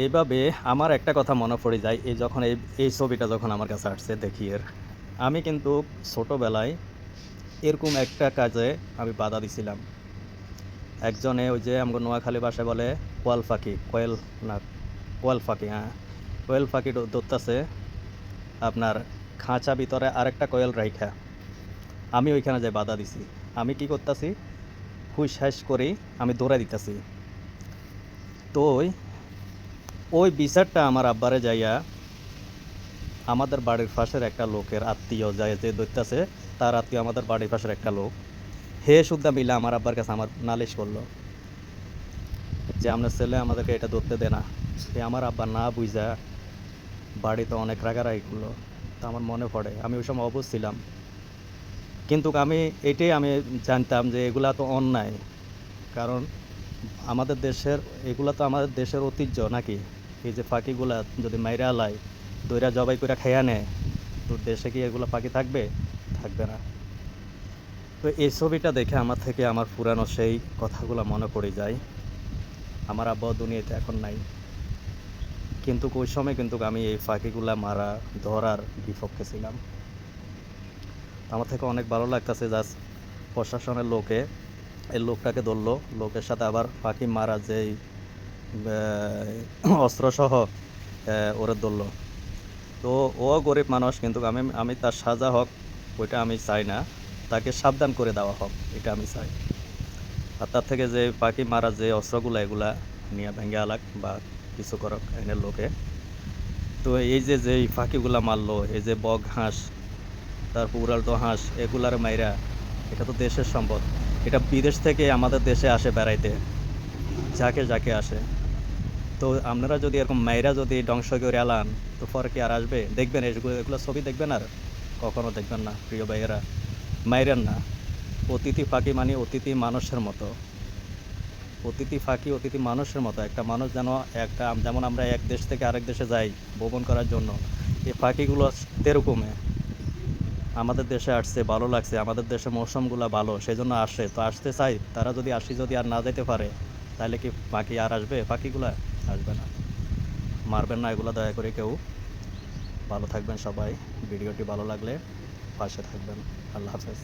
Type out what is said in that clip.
এইভাবে আমার একটা কথা মনে পড়ে যায় এই যখন এই ছবিটা যখন আমার কাছে আসছে দেখি আমি কিন্তু ছোটোবেলায় এরকম একটা কাজে আমি বাধা দিছিলাম। একজনে ওই যে আমগো নোয়াখালী ভাষায় বলে কোয়াল পাখি, কোয়েল না কোয়াল পাখি, হ্যাঁ, কোয়েল পাখি ধরতাছে আপনার খাঁচা ভিতরে আরেকটা কোয়েল রাইখা। আমি ওইখানে যাই বাধা দিছি। আমি কি করতাছি, হুঁশ-হাঁস করে আমি দৌড়ায় দিতাছি। তো ওই বিচারটা আমার আব্বারে যাইয়া আমাদের বাড়ির পাশের একটা লোকের আত্মীয় যায় যে ধরতাছে, তার আত্মীয় আমাদের বাড়ির পাশের একটা লোক, হে সুদ্ধা মিলে আমার আব্বার কাছে আমার নালিশ করলো যে আপনার ছেলে আমাদেরকে এটা ধরতে দেয় না। সে আমার আব্বা না বুঝা বাড়িতে অনেক রাগারাগি করলো। তা আমার মনে পড়ে আমি ওই সময় অবুঝ ছিলাম, কিন্তু এটাই আমি জানতাম যে এগুলা তো অন্যায়। কারণ আমাদের দেশের এগুলা তো আমাদের দেশের ঐতিহ্য নাকি। এই যে পাখিগুলা যদি মাইরা আলায়, দইরা জবাই করে খাইয়া নেয়, তো দেশে কি এগুলো পাখি থাকবে? থাকবে না। তো এই ছবিটা দেখে আমার পুরানো সেই কথাগুলো মনে পড়ে যায়। আমার আব্বাও দুনিয়াতে এখন নাই, কিন্তু ওই সময় কিন্তু আমি এই পাখিগুলা মারা ধরার বিপক্ষে ছিলাম। আমার থেকে অনেক ভালো লাগতেছে জাস্ট প্রশাসনের লোকে এই লোকটাকে ধরলো, লোকের সাথে আবার পাখি মারা যেই অস্ত্রসহ ওরে ধরলো। তো ও গরিব মানুষ, কিন্তু আমি তার সাজা হোক ওইটা আমি চাই না, তাকে সাবধান করে দেওয়া হোক এটা আমি চাই। আর তার থেকে যে পাখি মারা যে অস্ত্রগুলো এগুলা নিয়ে ভেঙে আলাক বা কিছু করক এনের লোকে। তো এই যে যেই পাখিগুলা মারলো, এই যে বক হাঁস, তারপর উড়ালটো হাঁস, এগুলার মাইরা, এটা তো দেশের সম্পদ। এটা বিদেশ থেকে আমাদের দেশে আসে বেড়াইতে, যাকে যাকে আসে। তো আপনারা যদি এরকম মাইরা যদি ধ্বংস করে এলান, তো পরে কি আর আসবে? দেখবেন এগুলো ছবি দেখবেন আর কখনো দেখবেন না প্রিয় ভাইয়েরা। মাইরেন না। অতিথি পাখি মানে অতিথি মানুষের মতো, অতিথি পাখি অতিথি মানুষের মতো। একটা মানুষ যেন যেমন আমরা এক দেশ থেকে আরেক দেশে যাই ভ্রমণ করার জন্য, এই পাখিগুলো সেরকমই আমাদের দেশে আসছে, ভালো লাগছে, আমাদের দেশে মৌসুমগুলো ভালো সেই জন্য আসে। তো আসতে চাই, তারা যদি আর না যেতে পারে, তাহলে কি পাখি আর আসবে? পাখিগুলা আসবে না। মারবেন না এগুলো দয়া করে কেউ। ভালো থাকবেন সবাই। ভিডিওটি ভালো লাগলে পাশে থাকবেন। আল্লাহ হাফেজ।